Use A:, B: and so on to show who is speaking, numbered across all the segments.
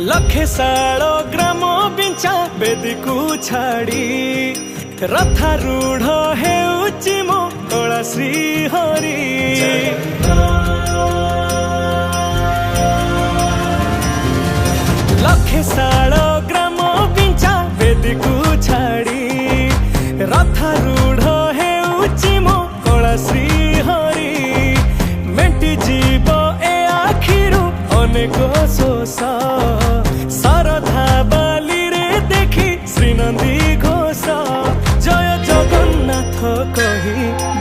A: लखे साल ग्राम बिंचा बेदी को छाड़ी रथारूढ़ हेउची मो कला श्री हरि। लखे साल ग्राम बिंचा बेदी को छाड़ी रथारूढ़ हेउची मो कला श्री हरि। मेटी जीव ए आखिरु अनेक शोष सरधा बाली रे देखी श्रीनंदी घोष। जय जगन्नाथ कही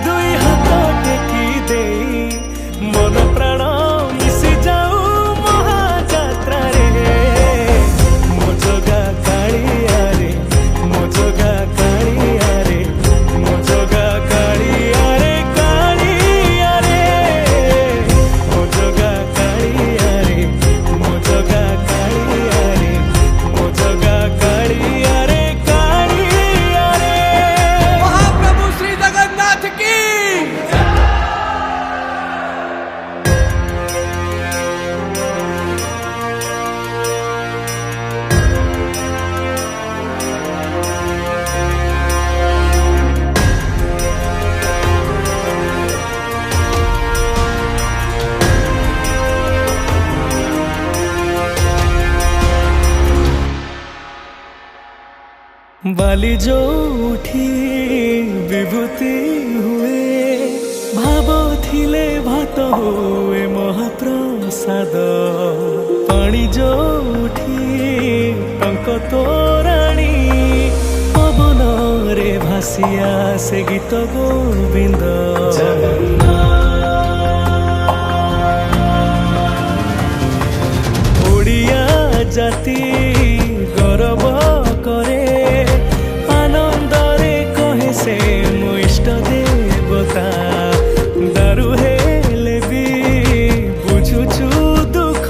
A: दुई हाथ टेकी दे मन प्राण मिशि जाऊ महाजात्रा रे। मो जगा कालिया रे मो जगा कालिया रे मो जगा कालिया रे कालिया रे मो जगा कालिया रे मो जगा कालिया रे मो जगा कालिया रे कालिया रे।
B: महाप्रभु श्री जगन्नाथ की
A: बाली जो उठी विभूति हुए भाव थिले भात हुए महाप्रसाद। पानी जो उठी टंक तोराणी पवन रे भासिया से गीत गोविंद। ओडिया जाति गौरव करे आनंदरे कहे से मो इष्ट देवता। दारु हेले भी बुझुछु दुख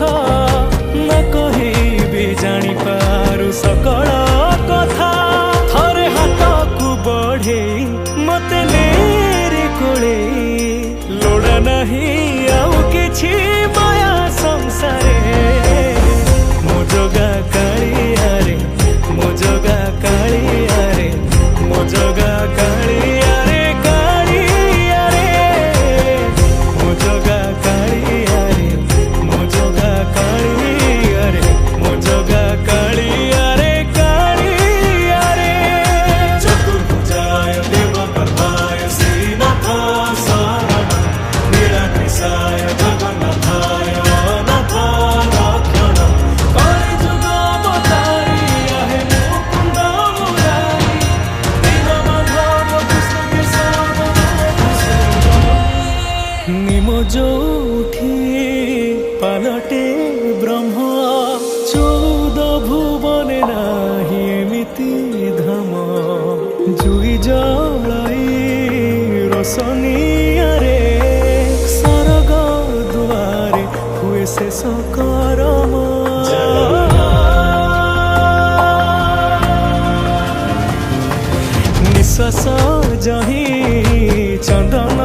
A: न कही भी जानी पारु सकल कथा। थरे हाथ को बढ़े मते नेरे कोले लोड़ा नहीं आउ किछि माया संसारे। मो जगा कालिया रे मो जगा कालिया रे मो जगा कालिया रे कालिया रे मो जगा कालिया रे मो जगा कालिया रे मो जगा कालिया रे कालिया रे। चतुर्भुजाय देवगर्भाय श्रीनाथाय शरणं निराकृताय जगन्नाथाय अनाथ रक्षणं। कलिजुग अवतारी आहे मुकुंद मुरारी दीनबंधु कृष्ण केशव। निमो जोठी पालटे ब्रह्म 14 भुवने नाही एमिति धाम। जुई जलाई रोशनिया रे सरग दुआरे हुए शेष करम। निश्वास जही चंदन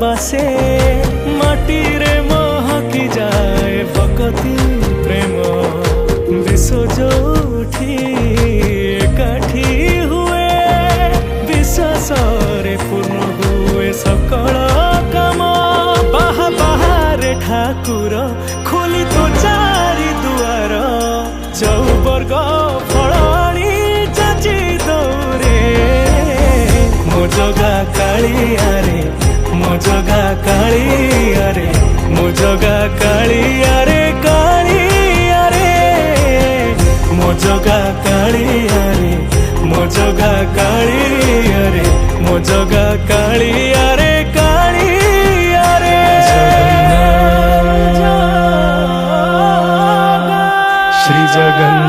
A: बासे माटी रे महकी जाए भक्ति प्रेम। विश्व जोठी एकाठी हुए विश्वास रे पूर्ण हुए सकल काम। बाहा बाहारे ठाकुर खोली तो चारि दुआर चौ वर्ग फलाणी जाची दौरे। मो जगा कालिया रे मो जगा कालिया रे मो जगा कालिया रे कालिया रे मो जगा कालिया रे मो जगा कालिया रे मो जगा कालिया रे कालिया रे। श्री जगन्नाथ।